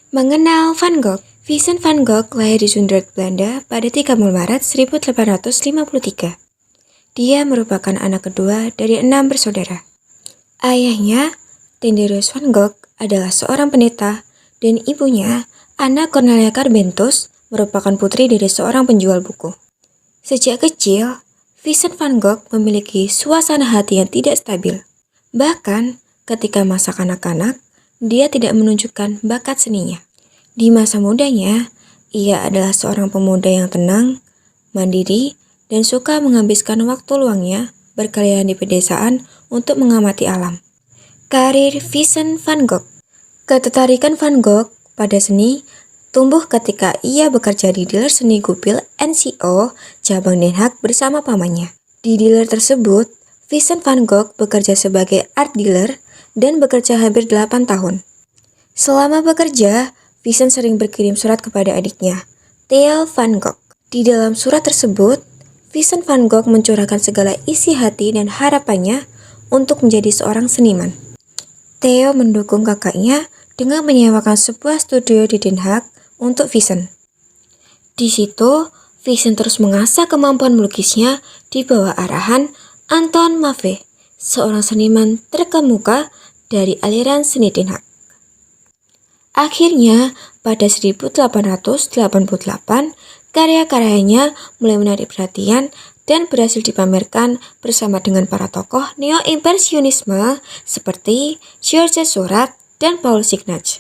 Mengenal Van Gogh. Vincent van Gogh lahir di Zundert, Belanda pada 30 Maret 1853. Dia merupakan anak kedua dari 6 bersaudara. Ayahnya, Tinderius van Gogh, adalah seorang pendeta, dan ibunya, Anna Cornelia Carbentus, merupakan putri dari seorang penjual buku. Sejak kecil, Vincent van Gogh memiliki suasana hati yang tidak stabil. Bahkan, ketika masa kanak-kanak, dia tidak menunjukkan bakat seninya. Di masa mudanya, ia adalah seorang pemuda yang tenang, mandiri, dan suka menghabiskan waktu luangnya berkeliaran di pedesaan untuk mengamati alam. Karir Vincent van Gogh. Ketertarikan Van Gogh pada seni tumbuh ketika ia bekerja di dealer seni Goupil NCO cabang Den Haag bersama pamannya. Di dealer tersebut, Vincent van Gogh bekerja sebagai art dealer dan bekerja hampir 8 tahun. Selama bekerja, Vincent sering berkirim surat kepada adiknya, Theo van Gogh. Di dalam surat tersebut, Vincent van Gogh mencurahkan segala isi hati dan harapannya untuk menjadi seorang seniman. Theo mendukung kakaknya dengan menyewakan sebuah studio di Den Haag untuk Vincent. Di situ, Vincent terus mengasah kemampuan melukisnya di bawah arahan Anton Mave, seorang seniman terkemuka dari aliran seni Den Haag. Akhirnya, pada 1888, karya-karyanya mulai menarik perhatian dan berhasil dipamerkan bersama dengan para tokoh neo-impresionisme seperti Georges Seurat dan Paul Signac.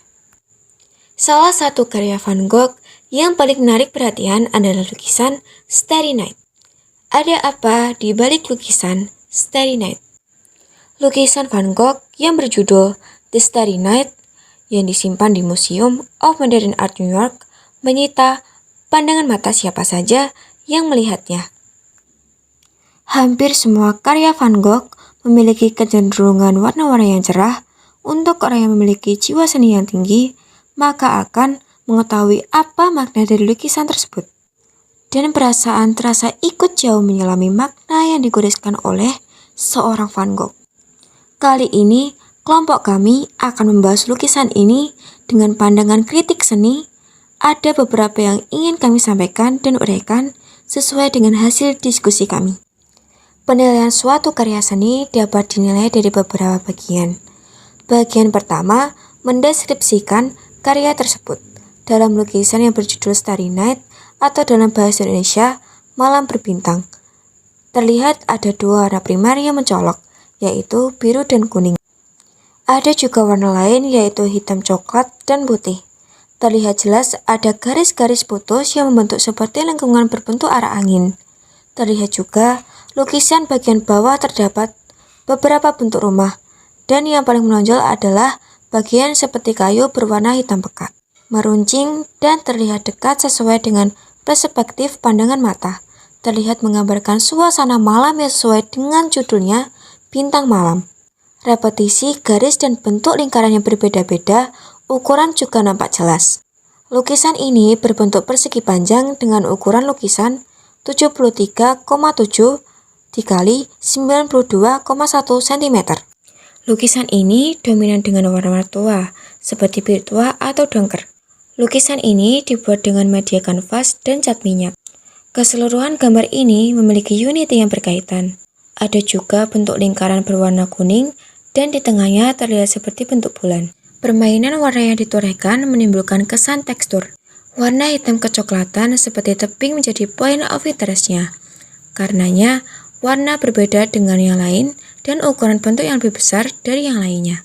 Salah satu karya Van Gogh yang paling menarik perhatian adalah lukisan Starry Night. Ada apa di balik lukisan Starry Night? Lukisan Van Gogh yang berjudul The Starry Night yang disimpan di Museum of Modern Art New York menyita pandangan mata siapa saja yang melihatnya. Hampir semua karya Van Gogh memiliki kecenderungan warna-warna yang cerah. Untuk orang yang memiliki jiwa seni yang tinggi, maka akan mengetahui apa makna dari lukisan tersebut. Dan perasaan terasa ikut jauh menyelami makna yang digoreskan oleh seorang Van Gogh. Kali ini, kelompok kami akan membahas lukisan ini dengan pandangan kritik seni. Ada beberapa yang ingin kami sampaikan dan uraikan sesuai dengan hasil diskusi kami. Penilaian suatu karya seni dapat dinilai dari beberapa bagian. Bagian pertama, mendeskripsikan karya tersebut. Dalam lukisan yang berjudul Starry Night atau dalam bahasa Indonesia, Malam Berbintang, terlihat ada dua warna primer yang mencolok, yaitu biru dan kuning. Ada juga warna lain yaitu hitam coklat dan putih. Terlihat jelas ada garis-garis putus yang membentuk seperti lengkungan berbentuk arah angin. Terlihat juga lukisan bagian bawah terdapat beberapa bentuk rumah, dan yang paling menonjol adalah bagian seperti kayu berwarna hitam pekat, meruncing dan terlihat dekat sesuai dengan perspektif pandangan mata. Terlihat menggambarkan suasana malam yang sesuai dengan judulnya, Bintang Malam. Repetisi garis dan bentuk lingkaran yang berbeda-beda, ukuran juga nampak jelas. Lukisan ini berbentuk persegi panjang dengan ukuran lukisan 73,7 dikali 92,1 cm. Lukisan ini dominan dengan warna-warna tua, seperti biru tua atau dongker. Lukisan ini dibuat dengan media kanvas dan cat minyak. Keseluruhan gambar ini memiliki unit yang berkaitan. Ada juga bentuk lingkaran berwarna kuning, dan di tengahnya terlihat seperti bentuk bulan. Permainan warna yang ditorehkan menimbulkan kesan tekstur. Warna hitam kecoklatan seperti tebing menjadi point of interest-nya. Karenanya, warna berbeda dengan yang lain dan ukuran bentuk yang lebih besar dari yang lainnya.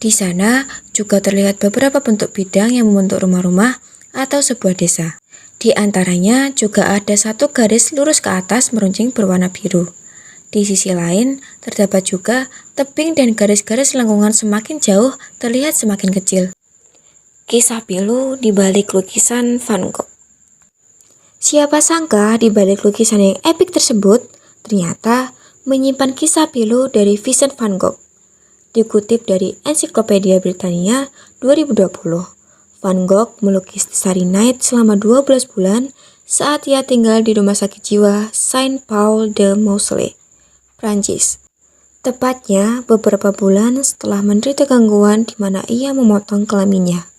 Di sana juga terlihat beberapa bentuk bidang yang membentuk rumah-rumah atau sebuah desa. Di antaranya juga ada satu garis lurus ke atas meruncing berwarna biru. Di sisi lain, terdapat juga tebing dan garis-garis lengkungan semakin jauh terlihat semakin kecil. Kisah pilu di balik lukisan Van Gogh. Siapa sangka di balik lukisan yang epik tersebut ternyata menyimpan kisah pilu dari Vincent van Gogh. Dikutip dari Ensiklopedia Britania 2020, Van Gogh melukis Starry Night selama 12 bulan saat ia tinggal di rumah sakit jiwa Saint-Paul de Mausolée, Prancis. Tepatnya beberapa bulan setelah menderita gangguan di mana ia memotong kelaminnya.